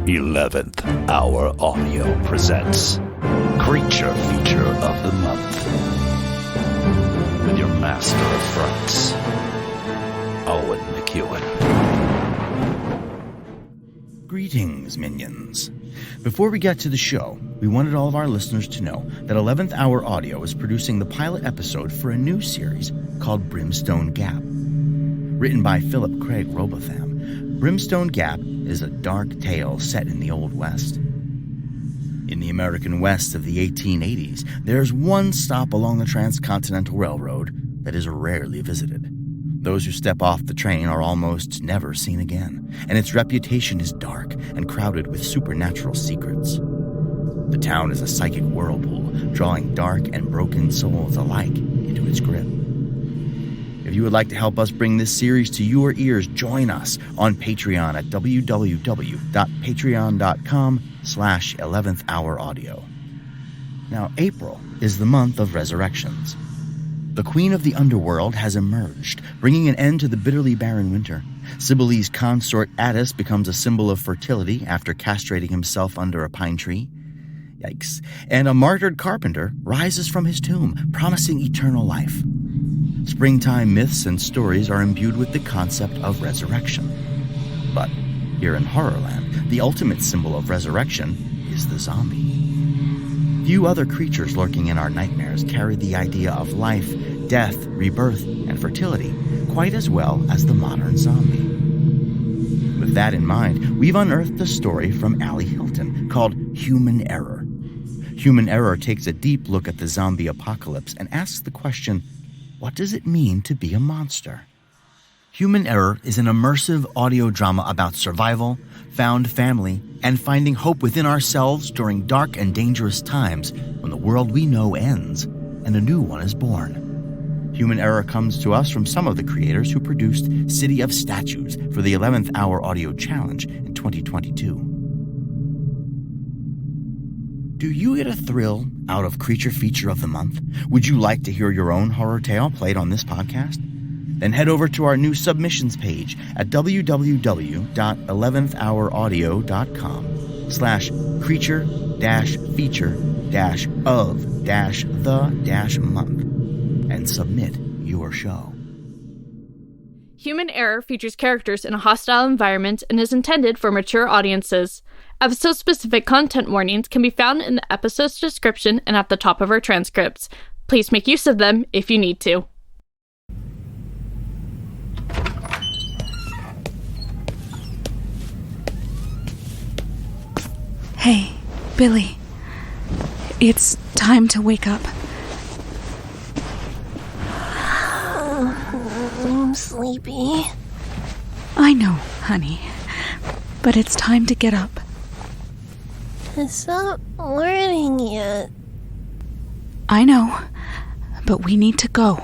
11th Hour Audio presents Creature Feature of the Month with your master of frights, Owen McEwen. Greetings, minions. Before we get to the show, we wanted all of our listeners to know that 11th Hour Audio is producing the pilot episode for a new series called Brimstone Gap. Written by Philip Craig Robotham, Brimstone Gap is a dark tale set in the Old West. In the American West of the 1880s, there's one stop along the Transcontinental Railroad that is rarely visited. Those who step off the train are almost never seen again, and its reputation is dark and crowded with supernatural secrets. The town is a psychic whirlpool, drawing dark and broken souls alike into its grip. If you would like to help us bring this series to your ears, join us on Patreon at www.patreon.com/11th Hour Audio. Now, April is the month of resurrections. The queen of the Underworld has emerged, bringing an end to the bitterly barren winter. Cybele's consort Attis becomes a symbol of fertility after castrating himself under a pine tree. Yikes. And a martyred carpenter rises from his tomb, promising eternal life. Springtime myths and stories are imbued with the concept of resurrection. But here in Horrorland, the ultimate symbol of resurrection is the zombie. Few other creatures lurking in our nightmares carry the idea of life, death, rebirth, and fertility quite as well as the modern zombie. With that in mind, we've unearthed a story from Ali Hylton called Human Error. Human Error takes a deep look at the zombie apocalypse and asks the question, what does it mean to be a monster? Human Error is an immersive audio drama about survival, found family, and finding hope within ourselves during dark and dangerous times when the world we know ends and a new one is born. Human Error comes to us from some of the creators who produced City of Statues for the 11th Hour Audio Challenge in 2022. Do you get a thrill out of Creature Feature of the Month? Would you like to hear your own horror tale played on this podcast? Then head over to our new submissions page at www.11thhouraudio.com/creature-feature-of-the-month and submit your show. Human Error features characters in a hostile environment and is intended for mature audiences. Episode-specific content warnings can be found in the episode's description and at the top of our transcripts. Please make use of them if you need to. Hey, Billy. It's time to wake up. I'm sleepy. I know, honey. But it's time to get up. It's not morning yet. I know, but we need to go.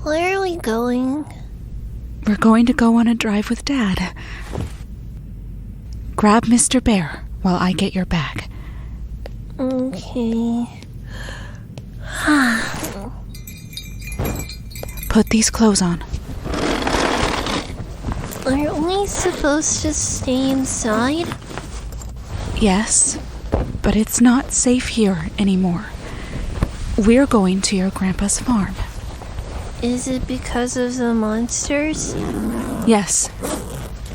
Where are we going? We're going to go on a drive with Dad. Grab Mr. Bear while I get your bag. Okay. Put these clothes on. Aren't we supposed to stay inside? Yes, but it's not safe here anymore. We're going to your grandpa's farm. Is it because of the monsters? Yes.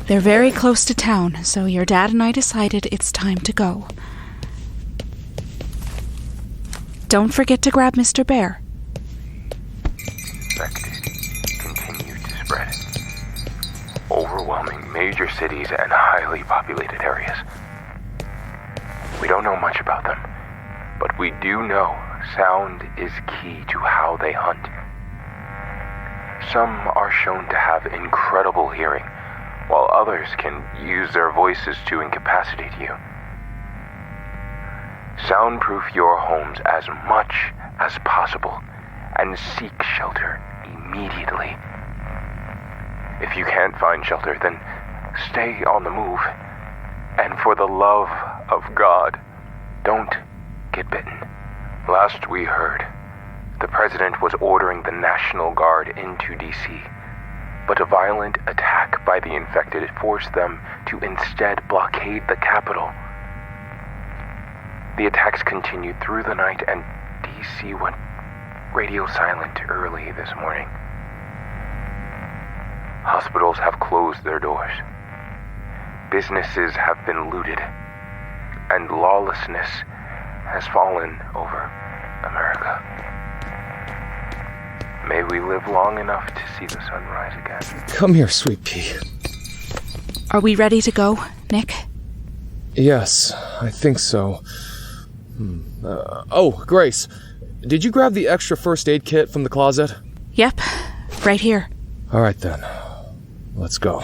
They're very close to town, so your dad and I decided it's time to go. Don't forget to grab Mr. Bear. Infected continue to spread. Overwhelming major cities and highly populated areas. We don't know much about them, but we do know sound is key to how they hunt. Some are shown to have incredible hearing, while others can use their voices to incapacitate you. Soundproof your homes as much as possible and seek shelter immediately. If you can't find shelter, then stay on the move. And for the love of God, don't get bitten. Last we heard, the president was ordering the National Guard into D.C. but a violent attack by the infected forced them to instead blockade the capital. The attacks continued through the night, and DC went radio silent early this morning. Hospitals have closed their doors. Businesses have been looted, and lawlessness has fallen over America. May we live long enough to see the sun rise again. Come here, sweet pea. Are we ready to go, Nick? Yes, I think so. Oh, Grace, did you grab the extra first aid kit from the closet? Yep, right here. All right then, let's go.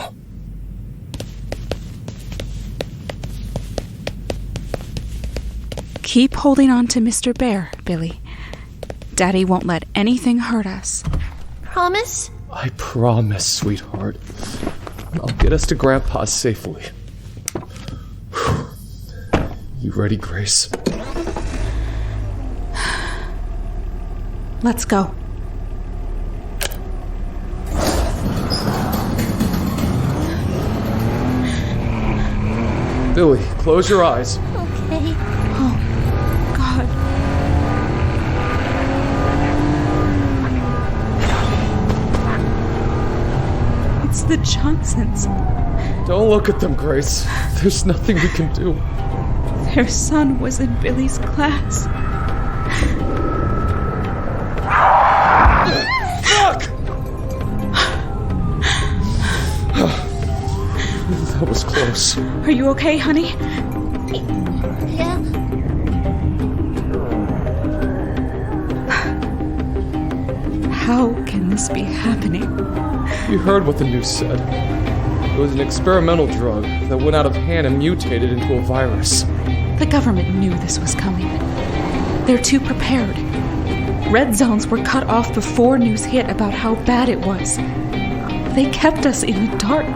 Keep holding on to Mr. Bear, Billy. Daddy won't let anything hurt us. Promise? I promise, sweetheart. I'll get us to Grandpa's safely. You ready, Grace? Let's go. Billy, close your eyes. Okay. God. It's the Johnsons. Don't look at them, Grace. There's nothing we can do. Their son was in Billy's class. Fuck! That was close. Are you okay, honey? Yeah. How can this be happening? You heard what the news said. It was an experimental drug that went out of hand and mutated into a virus. The government knew this was coming. They're too prepared. Red zones were cut off before news hit about how bad it was. They kept us in the dark.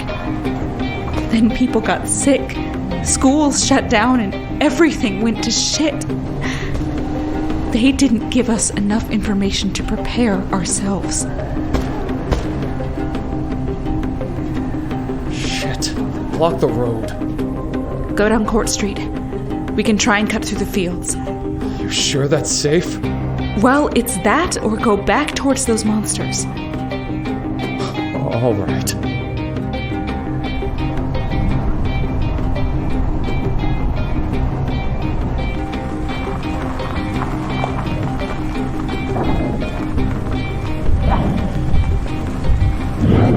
Then people got sick, schools shut down, and everything went to shit. They didn't give us enough information to prepare ourselves. Shit. Block the road. Go down Court Street. We can try and cut through the fields. You sure that's safe? Well, it's that or go back towards those monsters. All right.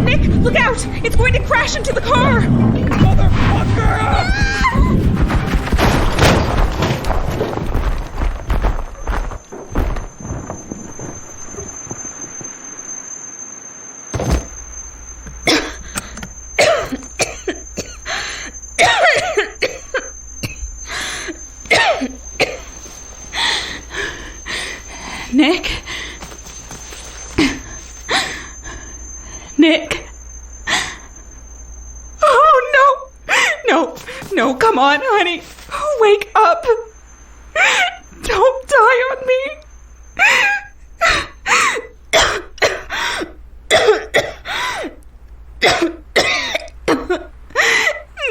Nick, look out! It's going to crash into the car! Motherfucker! Nick? Nick? Oh, no! No, come on, honey. Wake up. Don't die on me.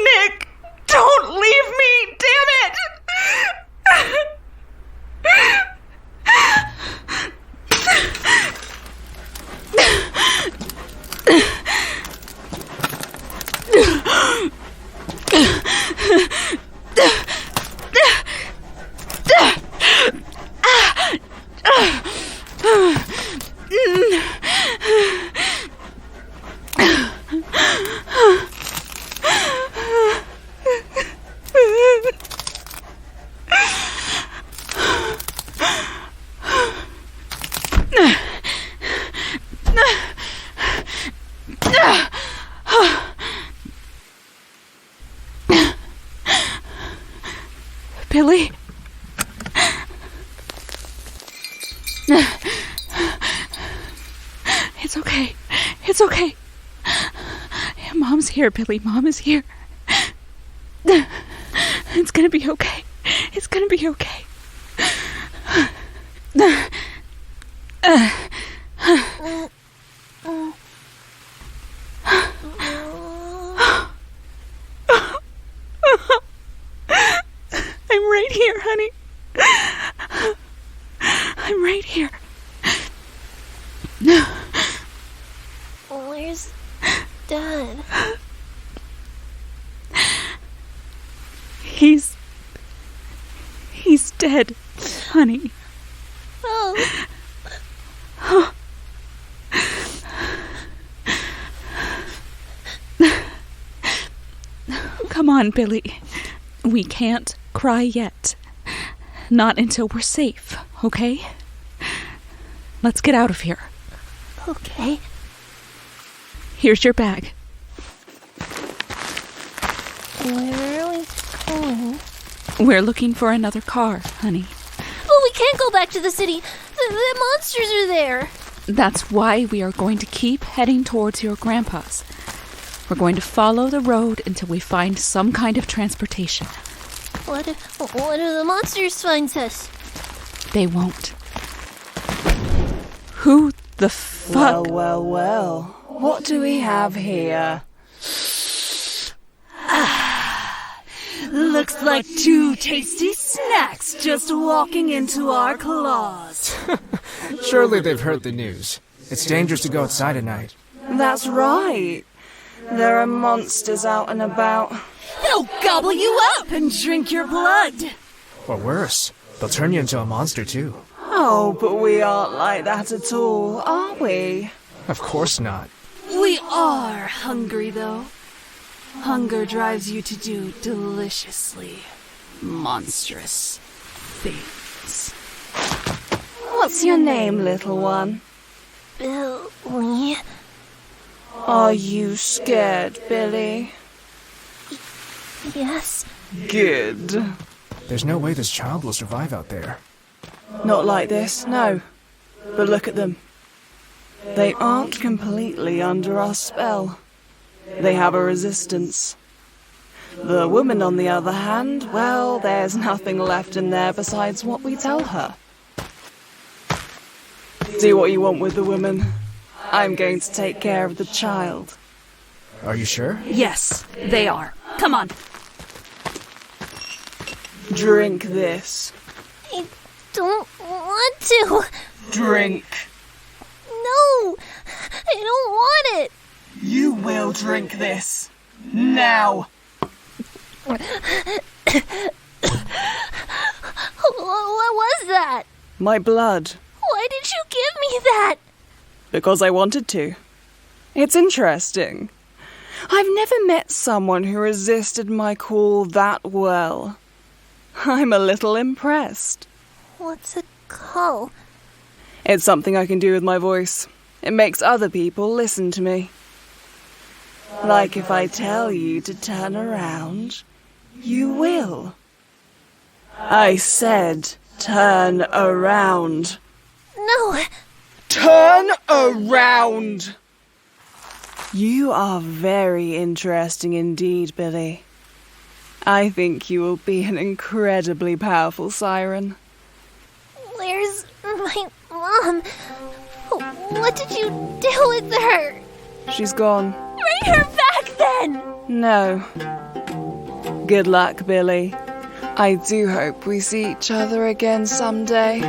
Nick, don't leave me, damn it! Billy? It's okay. It's okay. Mom's here, Billy. Mom is here. It's gonna be okay. It's gonna be okay. right here, honey. I'm right here. Where's Dad? He's dead, honey. Oh. Come on, Billy. We can't cry yet. Not until we're safe, okay? Let's get out of here. Okay. Here's your bag. Where are we going? We're looking for another car, honey. But we can't go back to the city. The monsters are there. That's why we are going to keep heading towards your grandpa's. We're going to follow the road until we find some kind of transportation. What if the monsters find us? They won't. Who the fuck? Well. What do we have here? Looks like 2 tasty snacks just walking into our claws. Surely they've heard the news. It's dangerous to go outside at night. That's right. There are monsters out and about. They'll gobble you up and drink your blood. Or worse, they'll turn you into a monster too. Oh, but we aren't like that at all, are we? Of course not. We are hungry, though. Hunger drives you to do deliciously monstrous things. What's your name, little one? Billy. Are you scared, Billy? Yes. Good. There's no way this child will survive out there. Not like this, no. But look at them. They aren't completely under our spell. They have a resistance. The woman, on the other hand, well, there's nothing left in there besides what we tell her. Do what you want with the woman. I'm going to take care of the child. Are you sure? Yes, they are. Come on. Drink this. I don't want to. Drink. No, I don't want it. You will drink this. Now. What was that? My blood. Why did you give me that? Because I wanted to. It's interesting. I've never met someone who resisted my call that well. I'm a little impressed. What's a call? It's something I can do with my voice. It makes other people listen to me. Like if I tell you to turn around, you will. I said turn around. No. Turn around! You are very interesting indeed, Billy. I think you will be an incredibly powerful siren. Where's my mom? What did you do with her? She's gone. Bring her back then! No. Good luck, Billy. I do hope we see each other again someday.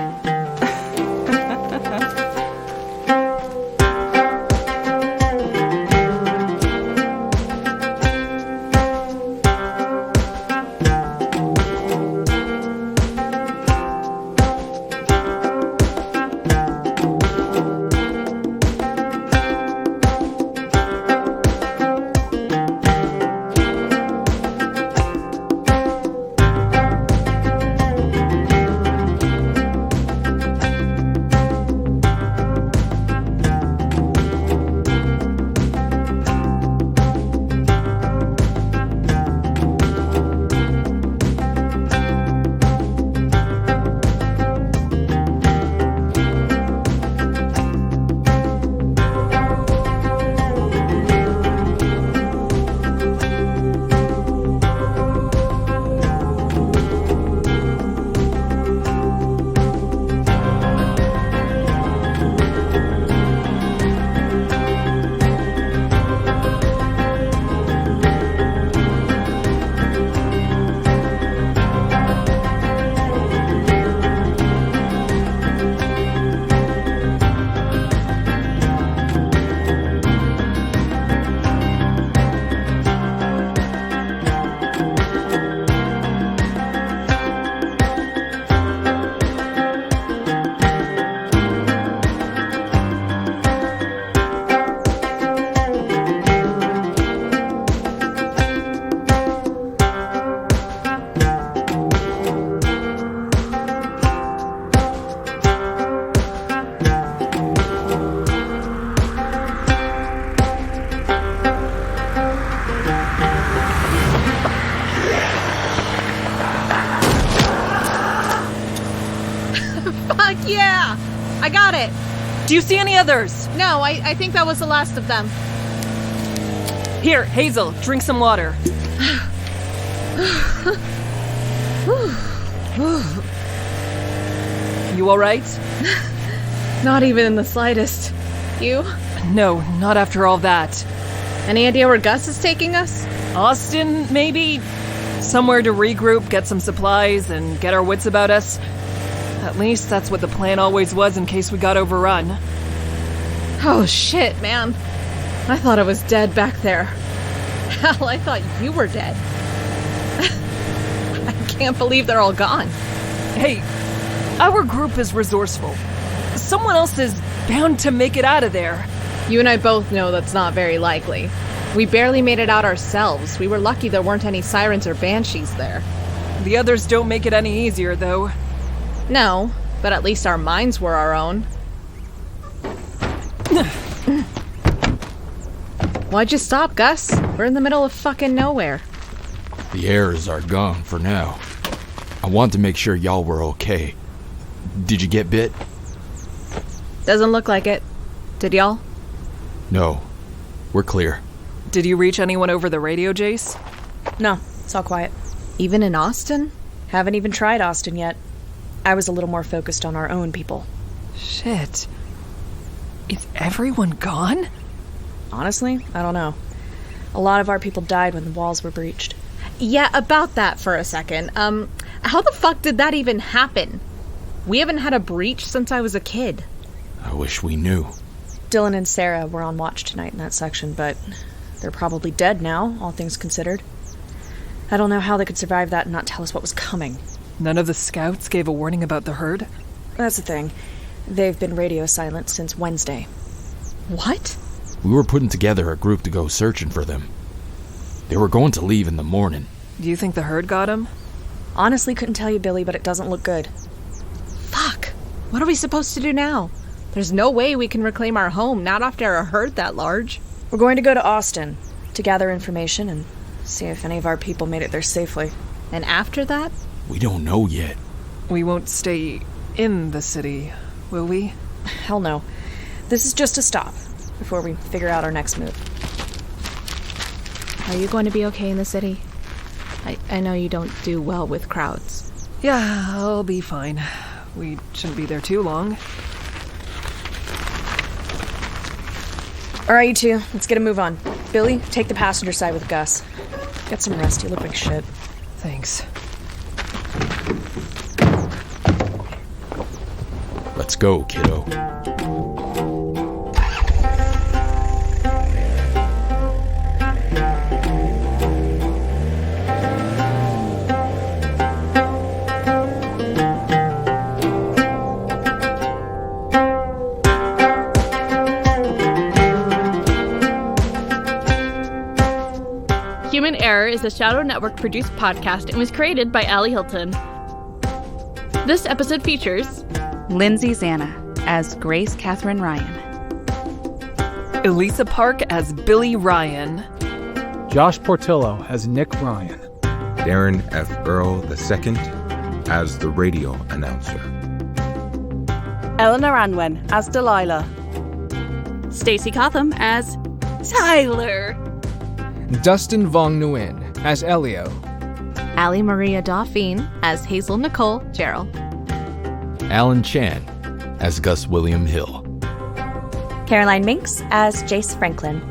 yeah! I got it! Do you see any others? No, I think that was the last of them. Here, Hazel, drink some water. You alright? Not even in the slightest. You? No, not after all that. Any idea where Gus is taking us? Austin, maybe? Somewhere to regroup, get some supplies, and get our wits about us. At least that's what the plan always was in case we got overrun. Oh shit, man. I thought I was dead back there. Hell, I thought you were dead. I can't believe they're all gone. Hey, our group is resourceful. Someone else is bound to make it out of there. You and I both know that's not very likely. We barely made it out ourselves. We were lucky there weren't any sirens or banshees there. The others don't make it any easier, though. No, but at least our minds were our own. Why'd you stop, Gus? We're in the middle of fucking nowhere. The heirs are gone for now. I want to make sure y'all were okay. Did you get bit? Doesn't look like it. Did y'all? No. We're clear. Did you reach anyone over the radio, Jace? No, it's all quiet. Even in Austin? Haven't even tried Austin yet. I was a little more focused on our own people. Shit. Is everyone gone? Honestly, I don't know. A lot of our people died when the walls were breached. Yeah, about that for a second. How the fuck did that even happen? We haven't had a breach since I was a kid. I wish we knew. Dylan and Sarah were on watch tonight in that section, but they're probably dead now, all things considered. I don't know how they could survive that and not tell us what was coming. None of the scouts gave a warning about the herd? That's the thing. They've been radio silent since Wednesday. What? We were putting together a group to go searching for them. They were going to leave in the morning. Do you think the herd got him? Honestly, couldn't tell you, Billy, but it doesn't look good. Fuck. What are we supposed to do now? There's no way we can reclaim our home, not after a herd that large. We're going to go to Austin to gather information and see if any of our people made it there safely. And after that? We don't know yet. We won't stay in the city, will we? Hell no. This is just a stop before we figure out our next move. Are you going to be okay in the city? I know you don't do well with crowds. Yeah, I'll be fine. We shouldn't be there too long. All right, you two, let's get a move on. Billy, take the passenger side with Gus. Get some rest, you look like shit. Thanks. Let's go, kiddo. Human Error is a Shadow Network-produced podcast and was created by Ali Hylton. This episode features Lindsay Zanna as Grace Catherine Ryan, Elisa Park as Billy Ryan, Josh Portillo as Nick Ryan, Darren F. Earl II as the radio announcer, Eleanor Anwen as Delilah, Stacey Cotham as Tyler, Dustin Vong Nguyen as Elio, Ali Maria Dauphine as Hazel Nicole Gerald, Alan Chan as Gus William Hill, Caroline Minks as Jace Franklin.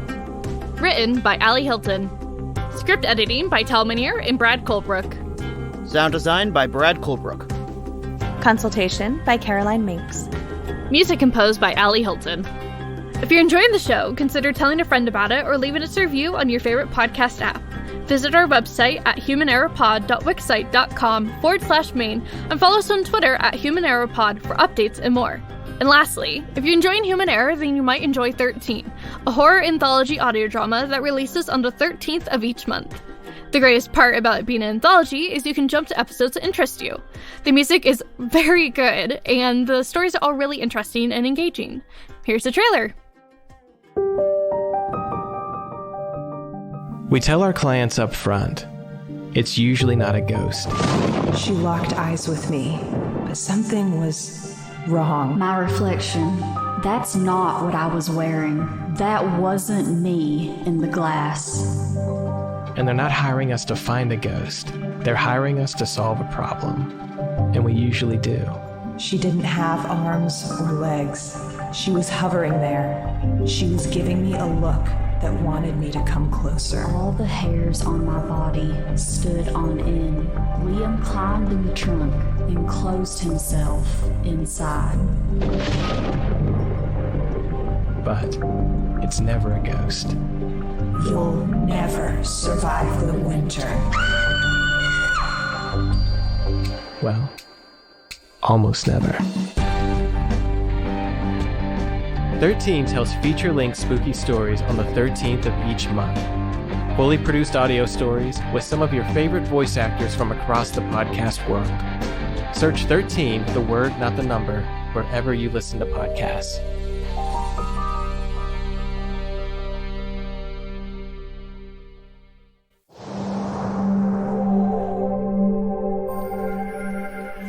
Written by Ali Hylton. Script editing by Tal Manier and Brad Colebrook. Sound design by Brad Colebrook. Consultation by Caroline Minks. Music composed by Ali Hylton. If you're enjoying the show, consider telling a friend about it or leaving us a review on your favorite podcast app. Visit our website at humanerrorpod.wixsite.com/main and follow us on Twitter at humanerrorpod for updates and more. And lastly, if you're enjoying Human Error, then you might enjoy 13, a horror anthology audio drama that releases on the 13th of each month. The greatest part about it being an anthology is you can jump to episodes that interest you. The music is very good, and the stories are all really interesting and engaging. Here's the trailer. We tell our clients up front, it's usually not a ghost. She locked eyes with me, but something was wrong. My reflection, that's not what I was wearing. That wasn't me in the glass. And they're not hiring us to find a ghost. They're hiring us to solve a problem. And we usually do. She didn't have arms or legs. She was hovering there. She was giving me a look that wanted me to come closer. All the hairs on my body stood on end. Liam climbed in the trunk and closed himself inside. But it's never a ghost. You'll never survive the winter. Well, almost never. 13 tells feature-length spooky stories on the 13th of each month. Fully produced audio stories with some of your favorite voice actors from across the podcast world. Search 13, the word, not the number, wherever you listen to podcasts.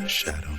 The shadow